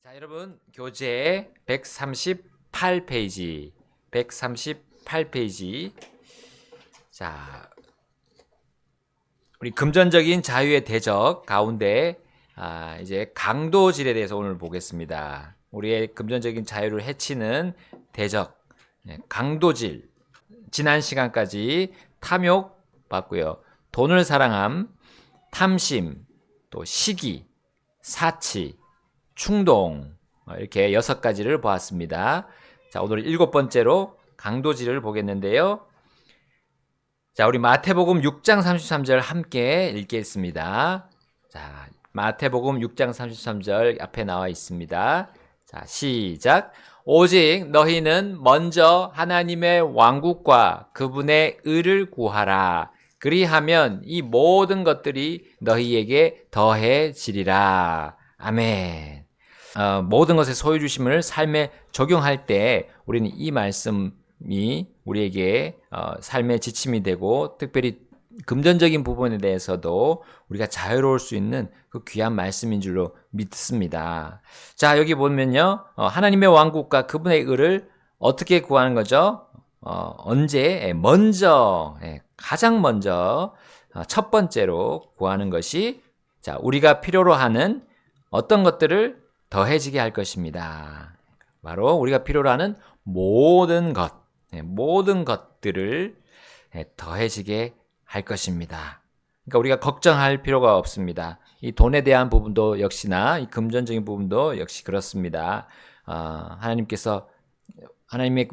자, 여러분, 교재 138페이지. 자, 우리 금전적인 자유의 대적 가운데 이제 강도질에 대해서 오늘 보겠습니다. 우리의 금전적인 자유를 해치는 대적, 강도질. 지난 시간까지 탐욕 봤고요. 돈을 사랑함, 탐심, 또 시기, 사치, 충동, 이렇게 6가지를 보았습니다. 자, 오늘 7번째로 강도질을 보겠는데요. 자, 우리 마태복음 6장 33절 함께 읽겠습니다. 자, 마태복음 6장 33절 앞에 나와 있습니다. 자, 시작. 오직 너희는 먼저 하나님의 왕국과 그분의 의를 구하라. 그리하면 이 모든 것들이 너희에게 더해지리라. 아멘. 모든 것의 소유 주심을 삶에 적용할 때 우리는 이 말씀이 우리에게 삶의 지침이 되고, 특별히 금전적인 부분에 대해서도 우리가 자유로울 수 있는 그 귀한 말씀인 줄로 믿습니다. 자, 여기 보면요, 하나님의 왕국과 그분의 의를 어떻게 구하는 거죠? 언제? 먼저, 가장 먼저 첫 번째로 구하는 것이, 자, 우리가 필요로 하는 어떤 것들을 더해지게 할 것입니다. 바로 우리가 필요로 하는 모든 것들을 더해지게 할 것입니다. 그러니까 우리가 걱정할 필요가 없습니다. 이 돈에 대한 부분도 역시나, 이 금전적인 부분도 역시 그렇습니다. 하나님께서 하나님의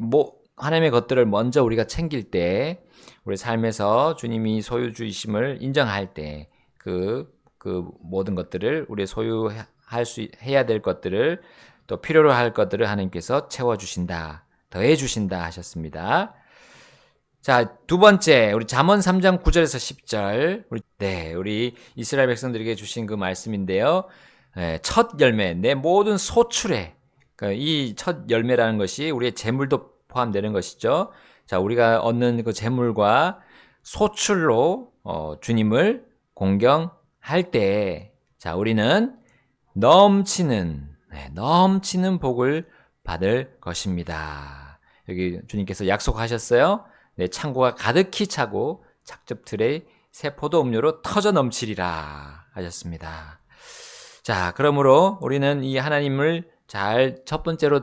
것들을 먼저 우리가 챙길 때, 우리 삶에서 주님이 소유 주심을 인정할 때, 그 모든 것들을 우리 해야 될 것들을, 또 필요로 할 것들을 하나님께서 채워주신다, 더해주신다 하셨습니다. 자, 두 번째, 우리 잠언 3장 9절에서 10절. 우리 이스라엘 백성들에게 주신 그 말씀인데요. 첫 열매, 내 모든 소출에, 이 첫 열매라는 것이 우리의 재물도 포함되는 것이죠. 자, 우리가 얻는 그 재물과 소출로 주님을 공경할 때, 자, 우리는 넘치는 복을 받을 것입니다. 여기 주님께서 약속하셨어요. 내 창고가 가득히 차고 착즙틀에 새 포도 음료로 터져 넘치리라 하셨습니다. 자, 그러므로 우리는 이 하나님을 잘 첫 번째로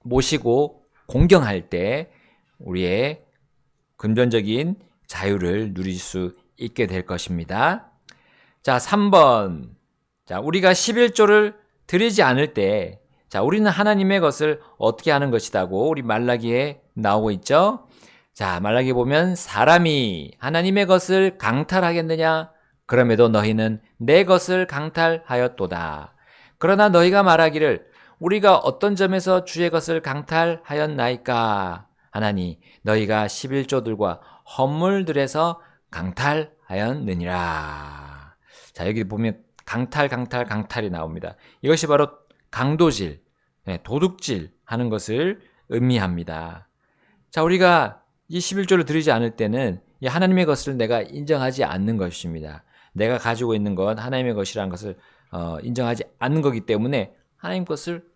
모시고 공경할 때 우리의 금전적인 자유를 누릴 수 있게 될 것입니다. 자, 3번. 자, 우리가 11조를 드리지 않을 때, 자, 우리는 하나님의 것을 어떻게 하는 것이라고 우리 말라기에 나오고 있죠? 자, 말라기 보면, 사람이 하나님의 것을 강탈하겠느냐? 그럼에도 너희는 내 것을 강탈하였도다. 그러나 너희가 말하기를, 우리가 어떤 점에서 주의 것을 강탈하였나이까? 하나니 너희가 11조들과 헌물들에서 강탈하였느니라. 자, 여기 보면 강탈이 나옵니다. 이것이 바로 강도질, 도둑질 하는 것을 의미합니다. 자, 우리가 이 11조를 드리지 않을 때는 이 하나님의 것을 내가 인정하지 않는 것입니다. 내가 가지고 있는 것, 하나님의 것이라는 것을 인정하지 않는 거기 때문에 하나님 것을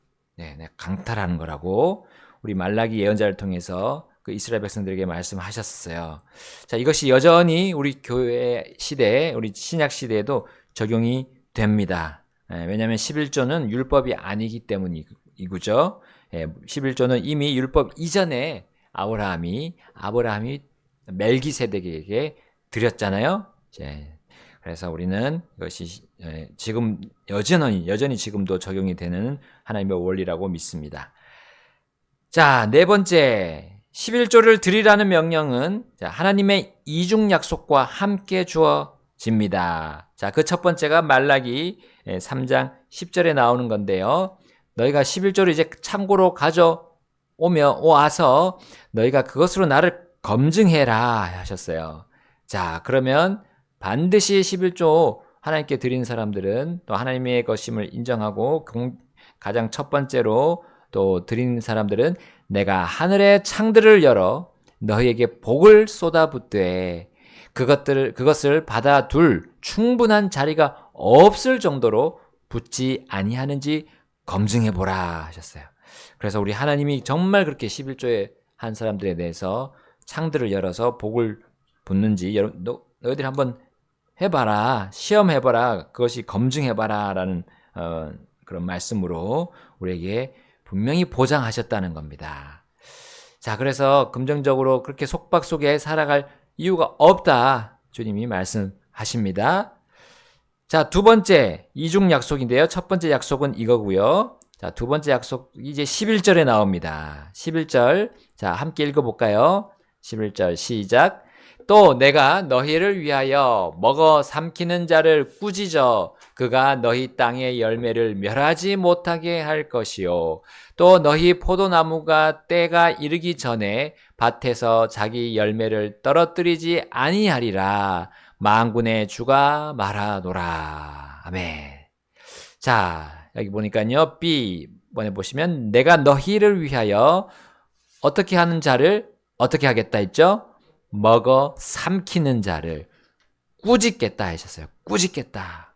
강탈하는 거라고 우리 말라기 예언자를 통해서 그 이스라엘 백성들에게 말씀하셨어요. 자, 이것이 여전히 우리 교회 시대, 우리 신약 시대에도 적용이 됩니다. 왜냐하면 11조는 율법이 아니기 때문이고죠. 11조는 이미 율법 이전에 아브라함이 멜기세덱에게 드렸잖아요. 그래서 우리는 이것이 지금 여전히 지금도 적용이 되는 하나님의 원리라고 믿습니다. 자, 네 번째, 11조를 드리라는 명령은 하나님의 이중 약속과 함께 주어집니다. 자, 그 첫 번째가 말라기 3장 10절에 나오는 건데요. 너희가 11조를 이제 창고로 와서 너희가 그것으로 나를 검증해라 하셨어요. 자, 그러면 반드시 11조 하나님께 드린 사람들은, 또 하나님의 것임을 인정하고 가장 첫 번째로 또 드린 사람들은, 내가 하늘의 창들을 열어 너희에게 복을 쏟아붓되 그것을 받아둘 충분한 자리가 없을 정도로 붙지 아니하는지 검증해 보라 하셨어요. 그래서 우리 하나님이 정말 그렇게 11조에 한 사람들에 대해서 창들을 열어서 복을 붓는지 너희들 한번 해봐라, 시험해봐라, 그것이 검증해봐라 라는 그런 말씀으로 우리에게 분명히 보장하셨다는 겁니다. 자, 그래서 긍정적으로 그렇게 속박 속에 살아갈 이유가 없다 주님이 말씀하십니다. 자, 두 번째 이중 약속인데요. 첫 번째 약속은 이거고요. 자, 두 번째 약속 이제 11절에 나옵니다. 11절. 자, 함께 읽어볼까요? 11절 시작. 또 내가 너희를 위하여 먹어 삼키는 자를 꾸짖어 그가 너희 땅의 열매를 멸하지 못하게 할 것이요. 또 너희 포도나무가 때가 이르기 전에 밭에서 자기 열매를 떨어뜨리지 아니하리라. 만군의 주가 말하노라. 아멘. 자, 여기 보니까요. B번에 보시면 내가 너희를 위하여 어떻게 하는 자를 어떻게 하겠다 했죠? 먹어 삼키는 자를 꾸짖겠다 하셨어요. 꾸짖겠다.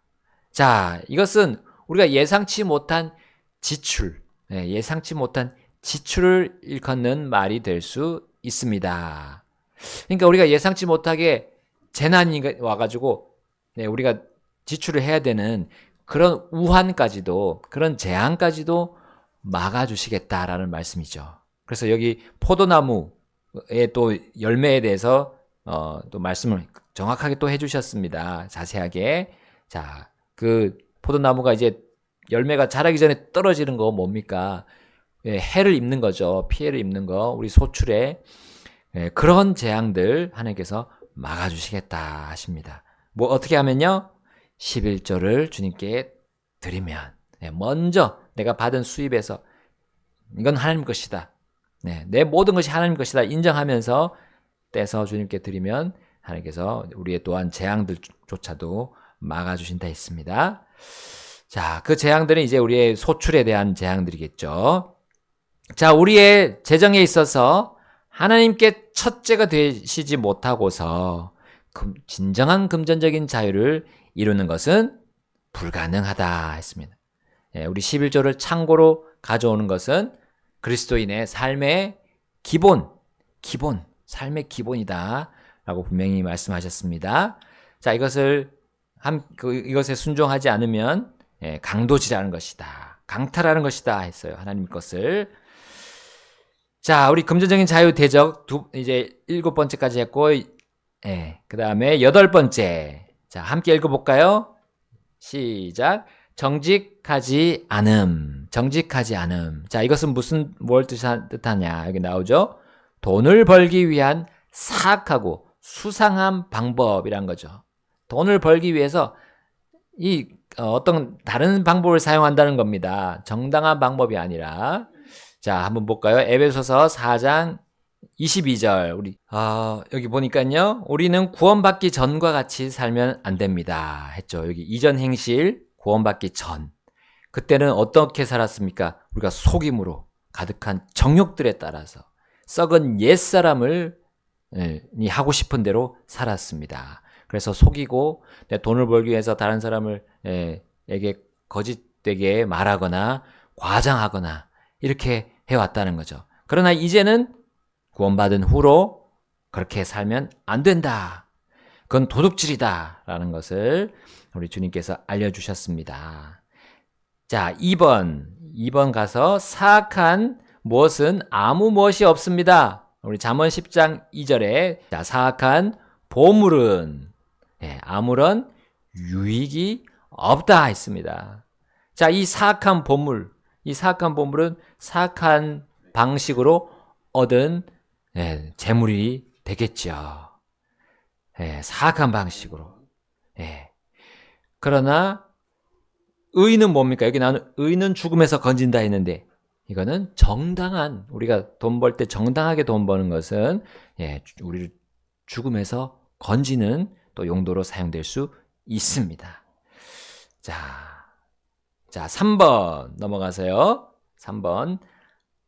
자, 이것은 우리가 예상치 못한 지출, 예상치 못한 지출을 일컫는 말이 될 수 있습니다. 그러니까 우리가 예상치 못하게 재난이 와가지고 우리가 지출을 해야 되는 그런 우환까지도, 그런 재앙까지도 막아주시겠다라는 말씀이죠. 그래서 여기 포도나무의 또 열매에 대해서 또 말씀을 정확하게 또 해주셨습니다. 자세하게. 자, 그 포도나무가 이제 열매가 자라기 전에 떨어지는 거 뭡니까? 해를 입는 거죠. 피해를 입는 거, 우리 소출에. 그런 재앙들 하나님께서 막아주시겠다 하십니다. 뭐 어떻게 하면요? 11조를 주님께 드리면, 먼저 내가 받은 수입에서 이건 하나님 것이다. 내 모든 것이 하나님 것이다 인정하면서 떼서 주님께 드리면 하나님께서 우리의 또한 재앙들조차도 막아주신다 했습니다. 자, 그 재앙들은 이제 우리의 소출에 대한 재앙들이겠죠. 자, 우리의 재정에 있어서 하나님께 첫째가 되시지 못하고서 진정한 금전적인 자유를 이루는 것은 불가능하다 했습니다. 우리 11조를 창고로 가져오는 것은 그리스도인의 삶의 삶의 기본이다 라고 분명히 말씀하셨습니다. 자, 이것에 순종하지 않으면 강도질하는 것이다, 강탈하는 것이다 했어요. 하나님 것을. 자, 우리 금전적인 자유 대적 이제 7번째까지 했고, 그 다음에 8번째. 자, 함께 읽어볼까요? 시작. 정직하지 않음. 자, 이것은 뭘 뜻하냐. 여기 나오죠? 돈을 벌기 위한 사악하고 수상한 방법이란 거죠. 돈을 벌기 위해서 어떤 다른 방법을 사용한다는 겁니다. 정당한 방법이 아니라. 자, 한번 볼까요? 에베소서 4장 22절. 여기 보니까요. 우리는 구원받기 전과 같이 살면 안 됩니다. 했죠. 여기 이전 행실, 구원받기 전. 그때는 어떻게 살았습니까? 우리가 속임으로 가득한 정욕들에 따라서 썩은 옛사람을 하고 싶은 대로 살았습니다. 그래서 속이고 내 돈을 벌기 위해서 다른 사람을 에게 거짓되게 말하거나 과장하거나 이렇게 해왔다는 거죠. 그러나 이제는 구원받은 후로 그렇게 살면 안 된다. 그건 도둑질이다 라는 것을 우리 주님께서 알려주셨습니다. 자, 2번 가서 사악한 무엇은 아무 무엇이 없습니다. 우리 잠언 10장 2절에 자, 사악한 보물은 아무런 유익이 없다 했습니다. 자, 이 사악한 보물은 사악한 방식으로 얻은 재물이 되겠죠. 사악한 방식으로. 그러나 의는 뭡니까? 여기 나오는 의는 죽음에서 건진다 했는데 이거는 정당한, 우리가 돈 벌 때 정당하게 돈 버는 것은 우리를 죽음에서 건지는 또 용도로 사용될 수 있습니다. 자, 3번 넘어가세요. 3번.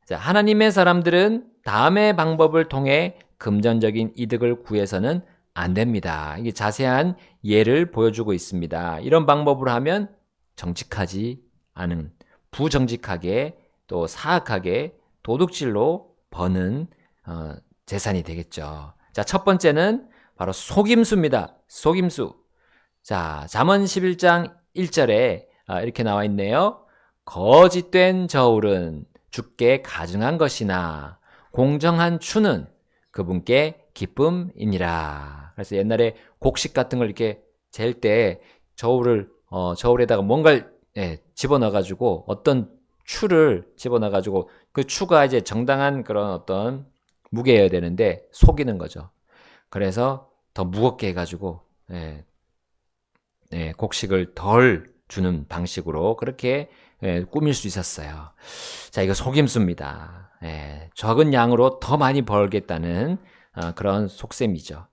자, 하나님의 사람들은 다음의 방법을 통해 금전적인 이득을 구해서는 안 됩니다. 이게 자세한 예를 보여주고 있습니다. 이런 방법으로 하면 정직하지 않은 부정직하게 또 사악하게 도둑질로 버는 재산이 되겠죠. 자, 첫 번째는 바로 속임수입니다. 속임수. 자, 잠언 11장 1절에 이렇게 나와 있네요. 거짓된 저울은 주께 가증한 것이나 공정한 추는 그분께 기쁨이니라. 그래서 옛날에 곡식 같은 걸 이렇게 잴 때 저울에다가 뭔가를 집어넣어가지고 어떤 추를 집어넣어가지고 그 추가 이제 정당한 그런 어떤 무게여야 되는데 속이는 거죠. 그래서 더 무겁게 해가지고 곡식을 덜 주는 방식으로 그렇게 꾸밀 수 있었어요. 자, 이거 속임수입니다. 적은 양으로 더 많이 벌겠다는 그런 속셈이죠.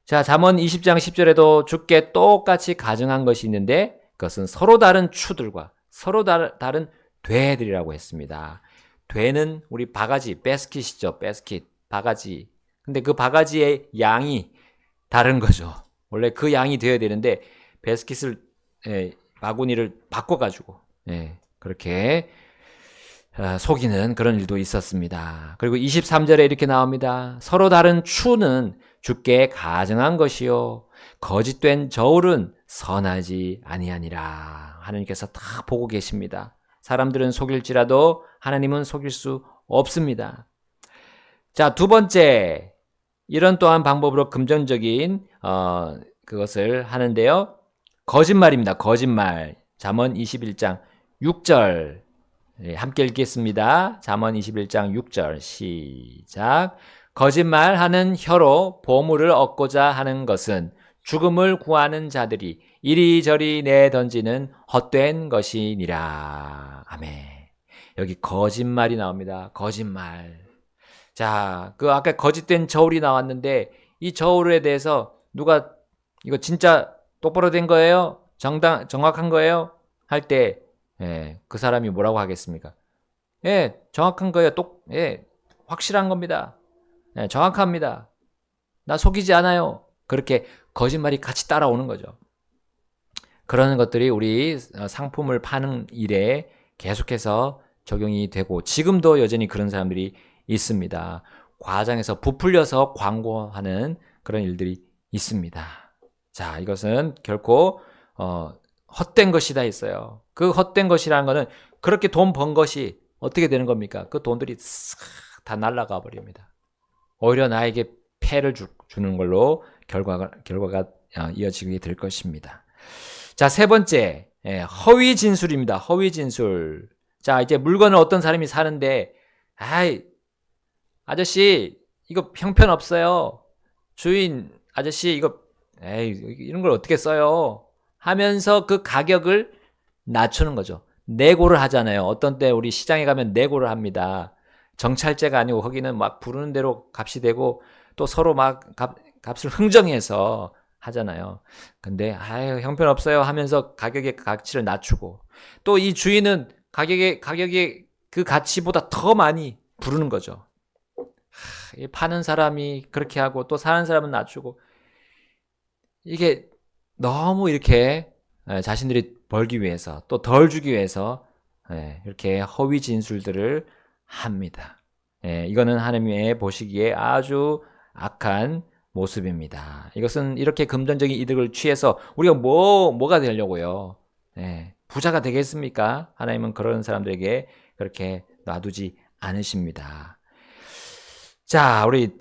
자, 잠언 20장 10절에도 주께 똑같이 가증한 것이 있는데 그것은 서로 다른 추들과 서로 다른 되들이라고 했습니다. 되는 우리 바가지, 베스킷이죠. 베스킷, 바가지. 근데 그 바가지의 양이 다른 거죠. 원래 그 양이 되어야 되는데 베스킷을 바구니를 바꿔가지고 그렇게 속이는 그런 일도 있었습니다. 그리고 23절에 이렇게 나옵니다. 서로 다른 추는 주께 가증한 것이요 거짓된 저울은 선하지 아니하니라. 하나님께서 다 보고 계십니다. 사람들은 속일지라도 하나님은 속일 수 없습니다. 자, 두 번째, 이런 또한 방법으로 금전적인 그것을 하는데요. 거짓말입니다. 거짓말. 잠언 21장 6절 함께 읽겠습니다. 잠언 21장 6절 시작. 거짓말하는 혀로 보물을 얻고자 하는 것은 죽음을 구하는 자들이 이리저리 내던지는 헛된 것이니라. 아멘. 여기 거짓말이 나옵니다. 거짓말. 자, 그 아까 거짓된 저울이 나왔는데 이 저울에 대해서 누가 이거 진짜 똑바로 된 거예요? 정확한 거예요? 할 때 그 사람이 뭐라고 하겠습니까? 정확한 거예요. 확실한 겁니다. 정확합니다. 나 속이지 않아요. 그렇게 거짓말이 같이 따라오는 거죠. 그런 것들이 우리 상품을 파는 일에 계속해서 적용이 되고 지금도 여전히 그런 사람들이 있습니다. 과장해서 부풀려서 광고하는 그런 일들이 있습니다. 자, 이것은 결코 헛된 것이다 했어요. 그 헛된 것이라는 거는 그렇게 돈 번 것이 어떻게 되는 겁니까? 그 돈들이 싹 다 날아가 버립니다. 오히려 나에게 폐를 주는 걸로 결과가 이어지게 될 것입니다. 자, 세 번째, 허위 진술입니다. 허위 진술. 자, 이제 물건을 어떤 사람이 사는데, 아저씨, 이거 형편 없어요. 주인, 아저씨, 이런 걸 어떻게 써요? 하면서 그 가격을 낮추는 거죠. 내고를 하잖아요. 어떤 때 우리 시장에 가면 내고를 합니다. 정찰제가 아니고 거기는 막 부르는 대로 값이 되고 또 서로 막 값을 흥정해서 하잖아요. 근데 형편없어요 하면서 가격의 가치를 낮추고 또 이 주인은 가격의 그 가치보다 더 많이 부르는 거죠. 파는 사람이 그렇게 하고 또 사는 사람은 낮추고 이게 너무 이렇게 자신들이 벌기 위해서 또 덜 주기 위해서 이렇게 허위 진술들을 합니다. 이거는 하나님의 보시기에 아주 악한 모습입니다. 이것은 이렇게 금전적인 이득을 취해서 우리가 뭐가 되려고요? 부자가 되겠습니까? 하나님은 그런 사람들에게 그렇게 놔두지 않으십니다. 자, 우리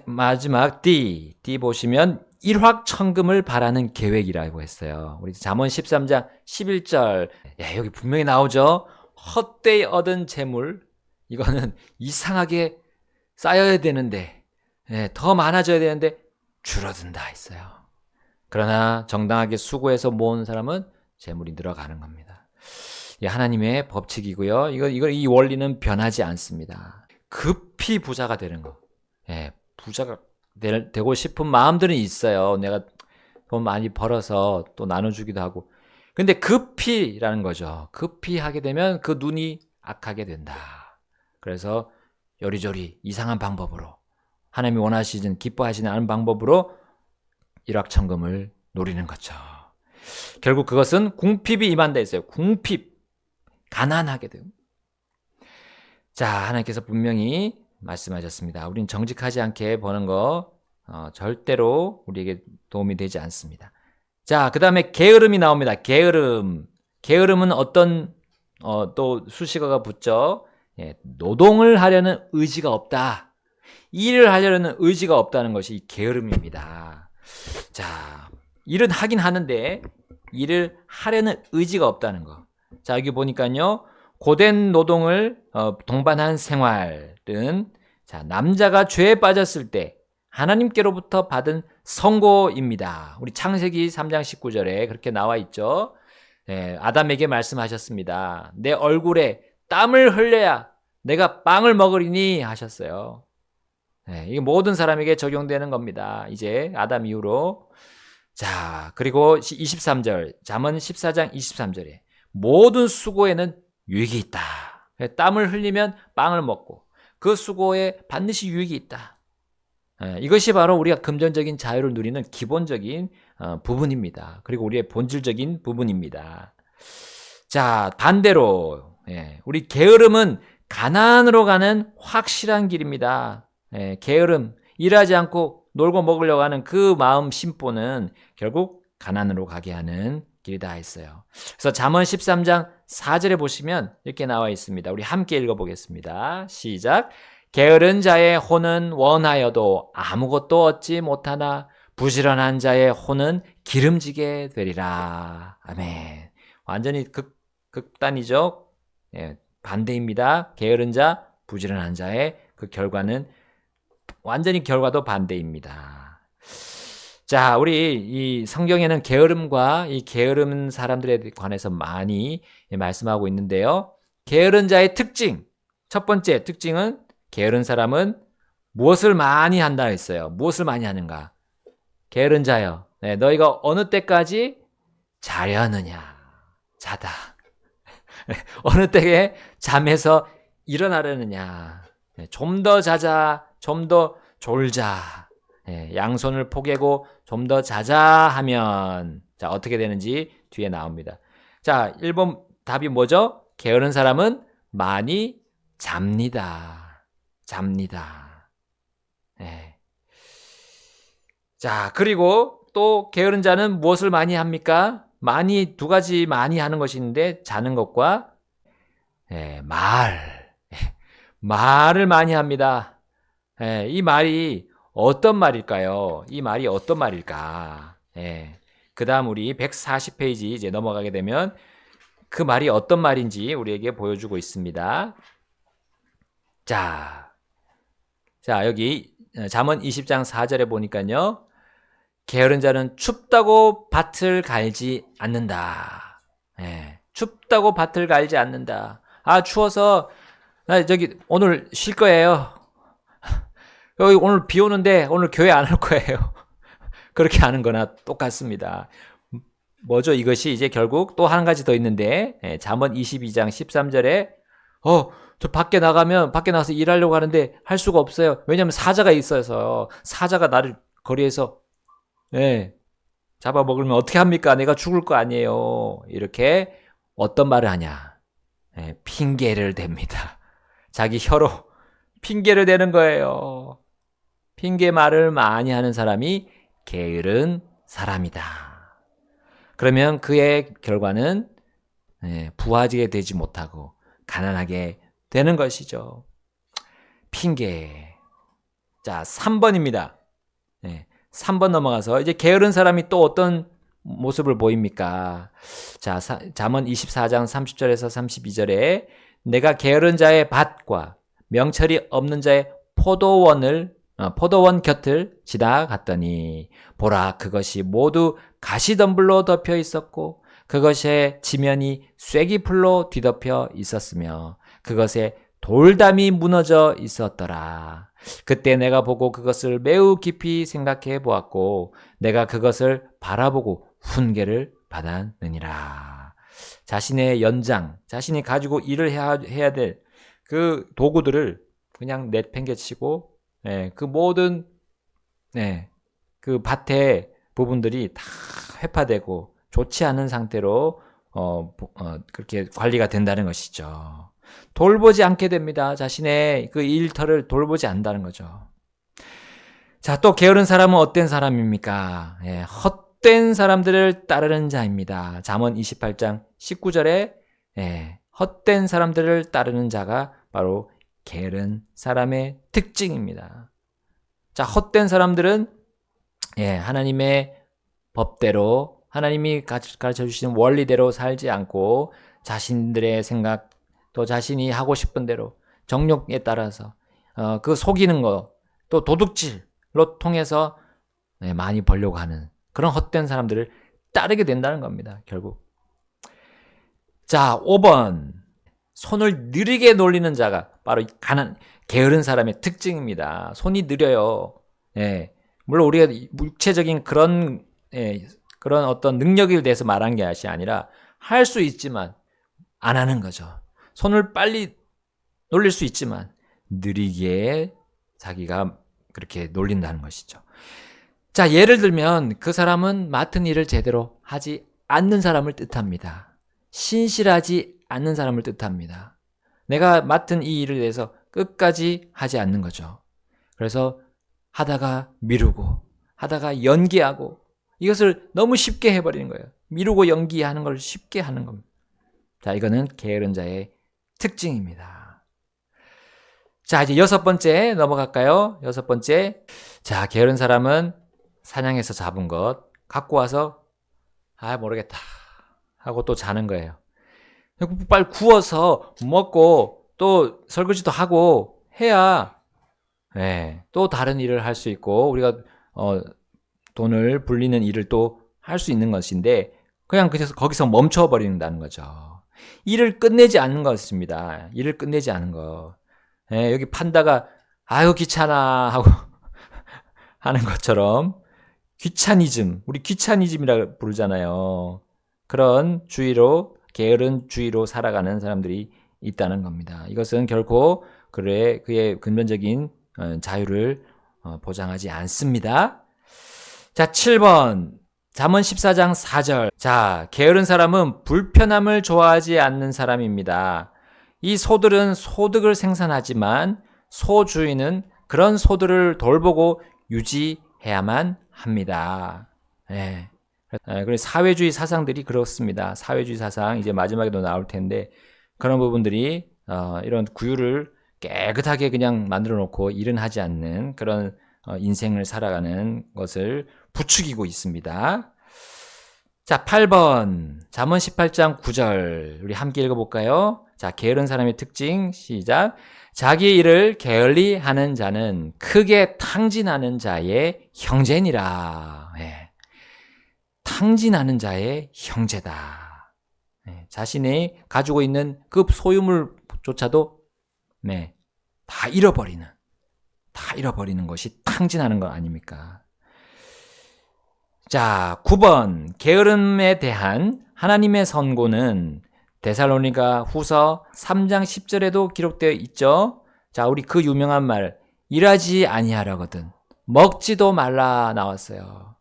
마지막 D 보시면 일확천금을 바라는 계획이라고 했어요. 우리 잠언 13장 11절 여기 분명히 나오죠. 헛되이 얻은 재물 이거는 이상하게 쌓여야 되는데 더 많아져야 되는데 줄어든다 했어요. 그러나 정당하게 수고해서 모은 사람은 재물이 늘어가는 겁니다. 하나님의 법칙이고요. 이 원리는 변하지 않습니다. 급히 부자가 되는 거. 부자가 되고 싶은 마음들은 있어요. 내가 돈 많이 벌어서 또 나눠주기도 하고. 근데 급히라는 거죠. 급히 하게 되면 그 눈이 악하게 된다. 그래서 요리조리 이상한 방법으로 하나님이 원하시는 기뻐하시는 않은 방법으로 일확천금을 노리는 거죠. 결국 그것은 궁핍이 임한다 했어요. 궁핍. 가난하게 됩니다. 자, 하나님께서 분명히 말씀하셨습니다. 우린 정직하지 않게 버는 거 절대로 우리에게 도움이 되지 않습니다. 자, 그 다음에 게으름이 나옵니다. 게으름. 게으름은 어떤 또 수식어가 붙죠. 예, 노동을 하려는 의지가 없다. 일을 하려는 의지가 없다는 것이 게으름입니다. 자, 일은 하긴 하는데 일을 하려는 의지가 없다는 거. 자, 여기 보니까요. 고된 노동을 동반한 생활은 자, 남자가 죄에 빠졌을 때 하나님께로부터 받은 선고입니다. 우리 창세기 3장 19절에 그렇게 나와 있죠. 예, 아담에게 말씀하셨습니다. 내 얼굴에 땀을 흘려야 내가 빵을 먹으리니 하셨어요. 예, 이게 모든 사람에게 적용되는 겁니다. 이제 아담 이후로. 자, 그리고 23절, 잠언 14장 23절에 모든 수고에는 유익이 있다. 땀을 흘리면 빵을 먹고 그 수고에 반드시 유익이 있다. 이것이 바로 우리가 금전적인 자유를 누리는 기본적인 부분입니다. 그리고 우리의 본질적인 부분입니다. 자, 반대로 우리 게으름은 가난으로 가는 확실한 길입니다. 게으름, 일하지 않고 놀고 먹으려고 하는 그 마음 심보는 결국 가난으로 가게 하는 길이다 했어요. 그래서 잠언 13장 4절에 보시면 이렇게 나와 있습니다. 우리 함께 읽어보겠습니다. 시작. 게으른 자의 혼은 원하여도 아무것도 얻지 못하나 부지런한 자의 혼은 기름지게 되리라. 아멘. 완전히 극단이죠. 반대입니다. 게으른 자, 부지런한 자의 그 결과는 완전히 결과도 반대입니다. 자, 우리 이 성경에는 게으름과 이 게으른 사람들에 관해서 많이 말씀하고 있는데요. 게으른 자의 특징, 첫 번째 특징은 게으른 사람은 무엇을 많이 한다 했어요. 무엇을 많이 하는가? 게으른 자여, 너희가 어느 때까지 자려느냐? 자다. 어느 때에 잠에서 일어나려느냐? 좀 더 자자, 좀 더 졸자. 양손을 포개고 좀 더 자자 하면 자, 어떻게 되는지 뒤에 나옵니다. 자, 1번 답이 뭐죠? 게으른 사람은 많이 잡니다. 잡니다. 자, 그리고 또 게으른 자는 무엇을 많이 합니까? 많이 두 가지 많이 하는 것이 있는데 자는 것과 말을 많이 합니다. 이 말이 어떤 말일까요? 이 말이 어떤 말일까? 그 다음 우리 140페이지 이제 넘어가게 되면 그 말이 어떤 말인지 우리에게 보여주고 있습니다. 자, 여기 잠언 20장 4절에 보니까요. 게으른 자는 춥다고 밭을 갈지 않는다. 춥다고 밭을 갈지 않는다. 아, 추워서 나 저기 오늘 쉴 거예요. 여기 오늘 비 오는데 오늘 교회 안 올 거예요. 그렇게 하는 거나 똑같습니다. 뭐죠? 이것이 이제 결국 또 한 가지 더 있는데 잠언 22장 13절에 저 밖에 나가서 일하려고 하는데 할 수가 없어요. 왜냐하면 사자가 있어서 사자가 나를 거리에서 잡아먹으면 어떻게 합니까? 내가 죽을 거 아니에요. 이렇게 어떤 말을 하냐? 핑계를 댑니다. 자기 혀로 핑계를 대는 거예요. 핑계 말을 많이 하는 사람이 게으른 사람이다. 그러면 그의 결과는 부하지게 되지 못하고 가난하게 되는 것이죠. 핑계. 자, 3번입니다. 3번 넘어가서 이제 게으른 사람이 또 어떤 모습을 보입니까? 자, 잠언 24장 30절에서 32절에 내가 게으른 자의 밭과 명철이 없는 자의 포도원 곁을 지나갔더니 보라 그것이 모두 가시덤불로 덮여 있었고 그것의 지면이 쐐기풀로 뒤덮여 있었으며 그것에 돌담이 무너져 있었더라. 그때 내가 보고 그것을 매우 깊이 생각해 보았고 내가 그것을 바라보고 훈계를 받았느니라. 자신의 연장, 자신이 가지고 일을 해야 될 그 도구들을 그냥 내팽개치고 그 모든 그 밭의 부분들이 다 회파되고 좋지 않은 상태로 그렇게 관리가 된다는 것이죠. 돌보지 않게 됩니다. 자신의 그 일터를 돌보지 않는다는 거죠. 자, 또 게으른 사람은 어떤 사람입니까? 예, 헛된 사람들을 따르는 자입니다. 잠언 28장 19절에 예, 헛된 사람들을 따르는 자가 바로 게으른 사람의 특징입니다. 자, 헛된 사람들은 예, 하나님의 법대로 하나님이 가르쳐 주시는 원리대로 살지 않고 자신들의 생각 또 자신이 하고 싶은 대로 정욕에 따라서 그 속이는 거 또 도둑질로 통해서 많이 벌려고 하는 그런 헛된 사람들을 따르게 된다는 겁니다. 결국. 자, 5번. 손을 느리게 놀리는 자가 바로 게으른 사람의 특징입니다. 손이 느려요. 예. 물론 우리가 육체적인 그런 어떤 능력에 대해서 말한 게 아니라 할 수 있지만 안 하는 거죠. 손을 빨리 놀릴 수 있지만 느리게 자기가 그렇게 놀린다는 것이죠. 자, 예를 들면 그 사람은 맡은 일을 제대로 하지 않는 사람을 뜻합니다. 신실하지 않는 사람을 뜻합니다. 내가 맡은 이 일에 대해서 끝까지 하지 않는 거죠. 그래서 하다가 미루고 하다가 연기하고 이것을 너무 쉽게 해버리는 거예요. 미루고 연기하는 걸 쉽게 하는 겁니다. 자, 이거는 게으른 자의 특징입니다. 자, 이제 6번째 넘어갈까요? 6번째. 자, 게으른 사람은 사냥해서 잡은 것 갖고 와서 모르겠다 하고 또 자는 거예요. 빨리 구워서 먹고 또 설거지도 하고 해야 또 다른 일을 할 수 있고 우리가 돈을 불리는 일을 또 할 수 있는 것인데 그냥 그래서 거기서 멈춰버린다는 거죠. 일을 끝내지 않는 것입니다. 일을 끝내지 않는 거. 여기 판다가 아유 귀찮아 하고 하는 것처럼 귀차니즘, 우리 귀차니즘이라 부르잖아요. 그런 주의로 게으른 주의로 살아가는 사람들이 있다는 겁니다. 이것은 결코 그의 근본적인 자유를 보장하지 않습니다. 자, 7번. 잠언 14장 4절. 자, 게으른 사람은 불편함을 좋아하지 않는 사람입니다. 이 소들은 소득을 생산하지만 소주인은 그런 소들을 돌보고 유지해야만 합니다. 그리고 사회주의 사상들이 그렇습니다. 사회주의 사상 이제 마지막에도 나올 텐데 그런 부분들이 이런 구유를 깨끗하게 그냥 만들어 놓고 일은 하지 않는 그런 인생을 살아가는 것을 부추기고 있습니다. 자, 8번 잠언 18장 9절 우리 함께 읽어볼까요? 자, 게으른 사람의 특징 시작. 자기 일을 게을리 하는 자는 크게 탕진하는 자의 형제니라. 탕진하는 자의 형제다. 자신이 가지고 있는 그 소유물조차도 다 잃어버리는 것이 탕진하는 거 아닙니까? 자, 9번 게으름에 대한 하나님의 선고는 데살로니가 후서 3장 10절에도 기록되어 있죠. 자, 우리 그 유명한 말 일하지 아니하라거든 먹지도 말라 나왔어요.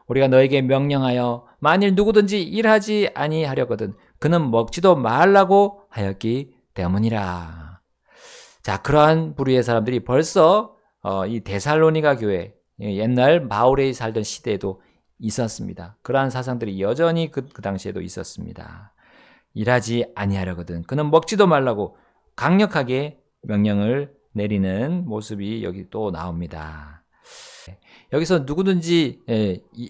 우리가 너에게 명령하여 만일 누구든지 일하지 아니하려거든 그는 먹지도 말라고 하였기 때문이라. 자, 그러한 부류의 사람들이 벌써 이 데살로니가 교회 옛날 바울이 살던 시대에도 있었습니다. 그러한 사상들이 여전히 그 당시에도 있었습니다. 일하지 아니하려거든 그는 먹지도 말라고 강력하게 명령을 내리는 모습이 여기 또 나옵니다. 여기서 누구든지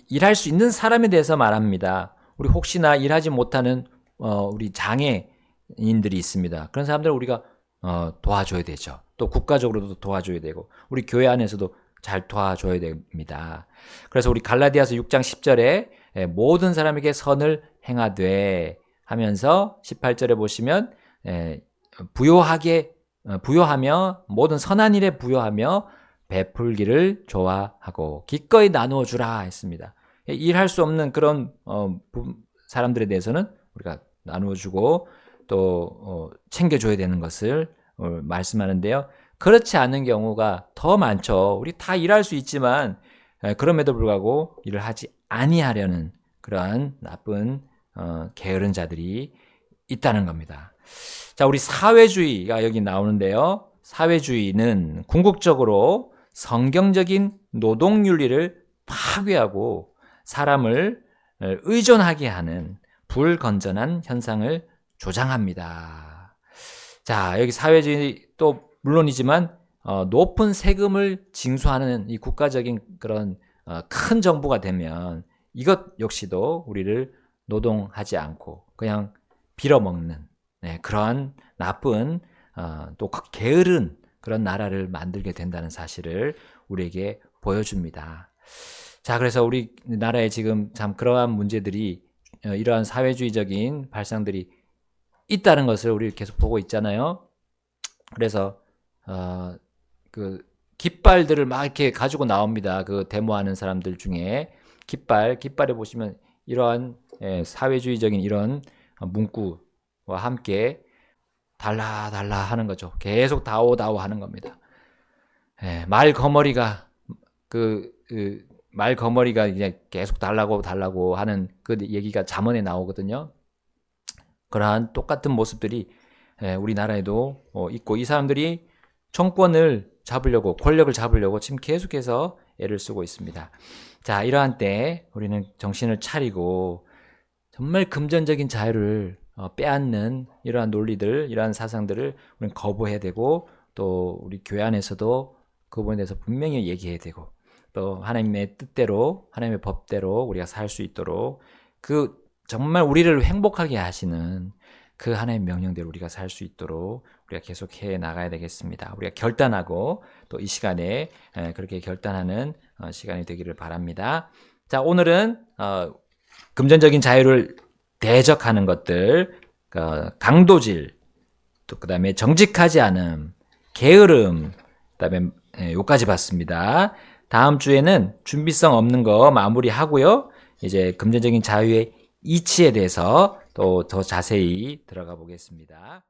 일할 수 있는 사람에 대해서 말합니다. 우리 혹시나 일하지 못하는 우리 장애인들이 있습니다. 그런 사람들을 우리가 도와줘야 되죠. 또 국가적으로도 도와줘야 되고 우리 교회 안에서도 잘 도와줘야 됩니다. 그래서 우리 갈라디아서 6장 10절에 모든 사람에게 선을 행하되 하면서 18절에 보시면 부요하며 모든 선한 일에 부요하며 베풀기를 좋아하고 기꺼이 나누어 주라 했습니다. 일할 수 없는 그런 사람들에 대해서는 우리가 나누어 주고 또 챙겨줘야 되는 것을 말씀하는데요. 그렇지 않은 경우가 더 많죠. 우리 다 일할 수 있지만 그럼에도 불구하고 일을 하지 아니하려는 그러한 나쁜 게으른 자들이 있다는 겁니다. 자, 우리 사회주의가 여기 나오는데요. 사회주의는 궁극적으로 성경적인 노동윤리를 파괴하고 사람을 의존하게 하는 불건전한 현상을 조장합니다. 자, 여기 사회주의 또 물론이지만 높은 세금을 징수하는 이 국가적인 그런 큰 정부가 되면 이것 역시도 우리를 노동하지 않고 그냥 빌어먹는 그런 나쁜 또 게으른 그런 나라를 만들게 된다는 사실을 우리에게 보여줍니다. 자, 그래서 우리나라에 지금 참 그러한 문제들이 이러한 사회주의적인 발상들이 있다는 것을 우리 계속 보고 있잖아요. 그래서 그 깃발들을 막 이렇게 가지고 나옵니다. 그 데모하는 사람들 중에 깃발에 보시면 이러한 사회주의적인 이런 문구와 함께 달라 하는 거죠. 계속 다오 하는 겁니다. 말거머리가 말거머리가 이제 계속 달라고 하는 그 얘기가 잠언에 나오거든요. 그러한 똑같은 모습들이 우리나라에도 있고 이 사람들이 정권을 잡으려고 권력을 잡으려고 지금 계속해서 애를 쓰고 있습니다. 자, 이러한 때 우리는 정신을 차리고 정말 금전적인 자유를 빼앗는 이러한 논리들, 이러한 사상들을 우리는 거부해야 되고 또 우리 교회 안에서도 그 부분에 대해서 분명히 얘기해야 되고 또 하나님의 뜻대로 하나님의 법대로 우리가 살 수 있도록 그 정말 우리를 행복하게 하시는 그 하나님의 명령대로 우리가 살 수 있도록 우리가 계속 해 나가야 되겠습니다. 우리가 결단하고 또 이 시간에 그렇게 결단하는 시간이 되기를 바랍니다. 자, 오늘은 금전적인 자유를 대적하는 것들, 강도질, 또 그다음에 정직하지 않음, 게으름, 그다음에 요까지 봤습니다. 다음 주에는 준비성 없는 거 마무리하고요. 이제 금전적인 자유의 이치에 대해서 또 더 자세히 들어가 보겠습니다.